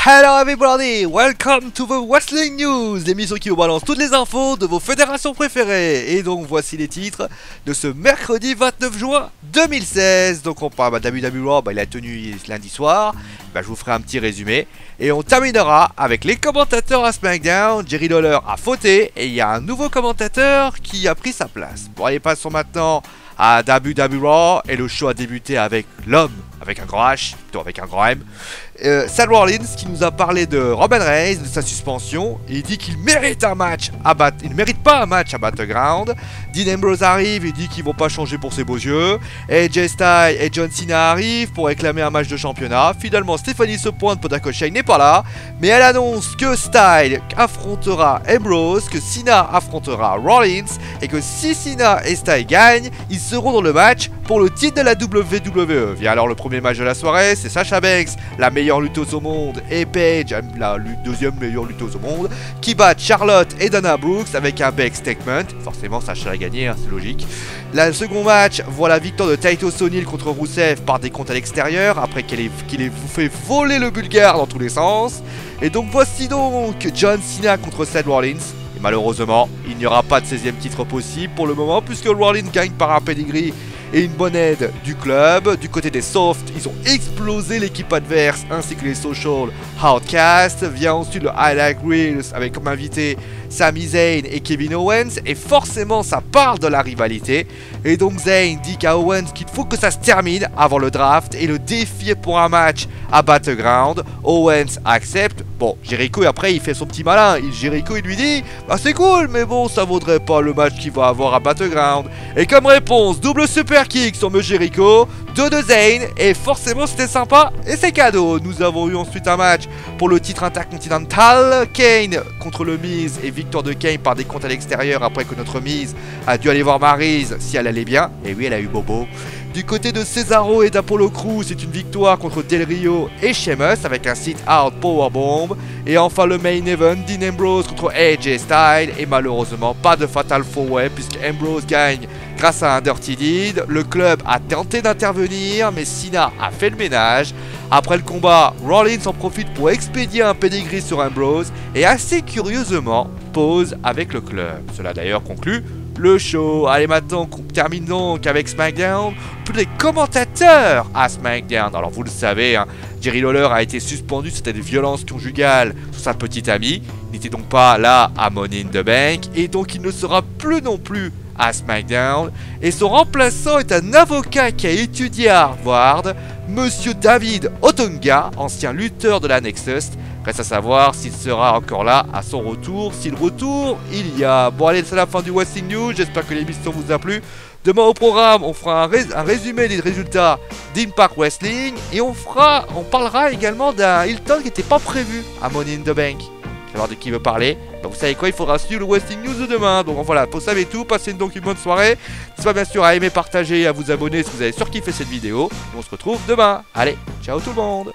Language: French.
Hello everybody, welcome to the Wrestling News, l'émission qui vous balance toutes les infos de vos fédérations préférées. Et donc voici les titres de ce mercredi 29 juin 2016. Donc on parle de WWE, il a tenu lundi soir, je vous ferai un petit résumé. Et on terminera avec les commentateurs à SmackDown. Jerry Lawler a fauté et il y a un nouveau commentateur qui a pris sa place. Bon allez, passons maintenant à WWE et le show a débuté avec l'homme avec un grand H, plutôt avec un grand M. Seth Rollins qui nous a parlé de Roman Reigns, de sa suspension. Il dit qu'il mérite un match à il ne mérite pas un match à Battleground. Dean Ambrose arrive, il dit qu'ils vont pas changer pour ses beaux yeux. AJ Styles et John Cena arrivent pour réclamer un match de championnat. Finalement, Stephanie se pointe, Podakoshay n'est pas là, mais elle annonce que Styles affrontera Ambrose, que Cena affrontera Rollins, et que si Cena et Styles gagnent, ils seront dans le match pour le titre de la WWE. Vient alors le premier match de la soirée, c'est Sasha Banks, la meilleure lutteuse au monde, et Paige, la deuxième meilleure lutteuse au monde, qui battent Charlotte et Dana Brooks avec un Beck statement. Forcément, Sasha a gagné, c'est logique. Le second match voit la victoire de Titus O'Neil contre Rusev par des comptes à l'extérieur, après qu'il ait fait voler le Bulgare dans tous les sens. Et donc voici donc John Cena contre Seth Rollins. Et malheureusement, il n'y aura pas de 16e titre possible pour le moment, puisque Rollins gagne par un pedigree et une bonne aide du club. Du côté des Softs, ils ont explosé l'équipe adverse ainsi que les Social Outcasts. Vient ensuite le Highlight Reels avec comme invité Sami Zayn et Kevin Owens. Et forcément, ça parle de la rivalité. Et donc Zayn dit qu'à Owens qu'il faut que ça se termine avant le draft et le défier pour un match à Battleground. Owens accepte. Bon, Jericho après il fait son petit malin. Jericho il lui dit bah c'est cool, mais bon ça vaudrait pas le match qu'il va avoir à Battleground. Et comme réponse, double super kick sur M. Jericho, 2 de Zayn, et forcément c'était sympa et c'est cadeau. Nous avons eu ensuite un match pour le titre intercontinental, Kane contre le Miz, et victoire de Kane par des comptes à l'extérieur après que notre Miz a dû aller voir Maryse si elle allait bien, et oui elle a eu Bobo. Du côté de Cesaro et d'Apollo Crews, c'est une victoire contre Del Rio et Sheamus avec un sit-out powerbomb. Et enfin le main event, Dean Ambrose contre AJ Styles, et malheureusement pas de fatal four-way puisque Ambrose gagne grâce à un Dirty Deed. Le club a tenté d'intervenir mais Cena a fait le ménage. Après le combat, Rollins en profite pour expédier un pedigree sur Ambrose et assez curieusement pose avec le club. Cela d'ailleurs conclut le show. Allez, maintenant on termine donc avec SmackDown. Tous les commentateurs à SmackDown. Alors vous le savez, Jerry Lawler a été suspendu, c'était des violences conjugales sur sa petite amie. Il n'était donc pas là à Money in the Bank, et donc il ne sera plus non plus à SmackDown. Et son remplaçant est un avocat qui a étudié à Harvard, Monsieur David Otunga, ancien lutteur de la Nexus. Reste à savoir s'il sera encore là à son retour. Si le retour il y a. Bon allez, c'est la fin du Wrestling News. J'espère que l'émission vous a plu. Demain au programme, on fera un résumé des résultats d'Impact Wrestling. Et on parlera également d'un Hilton qui n'était pas prévu à Money in the Bank. Savoir de qui veut parler. Donc vous savez quoi, il faudra suivre le Wrestling News de demain. Donc voilà, vous savez tout. Passez donc une bonne soirée. N'hésitez pas bien sûr à aimer, partager et à vous abonner si vous avez surkiffé cette vidéo. Et on se retrouve demain. Allez, ciao tout le monde.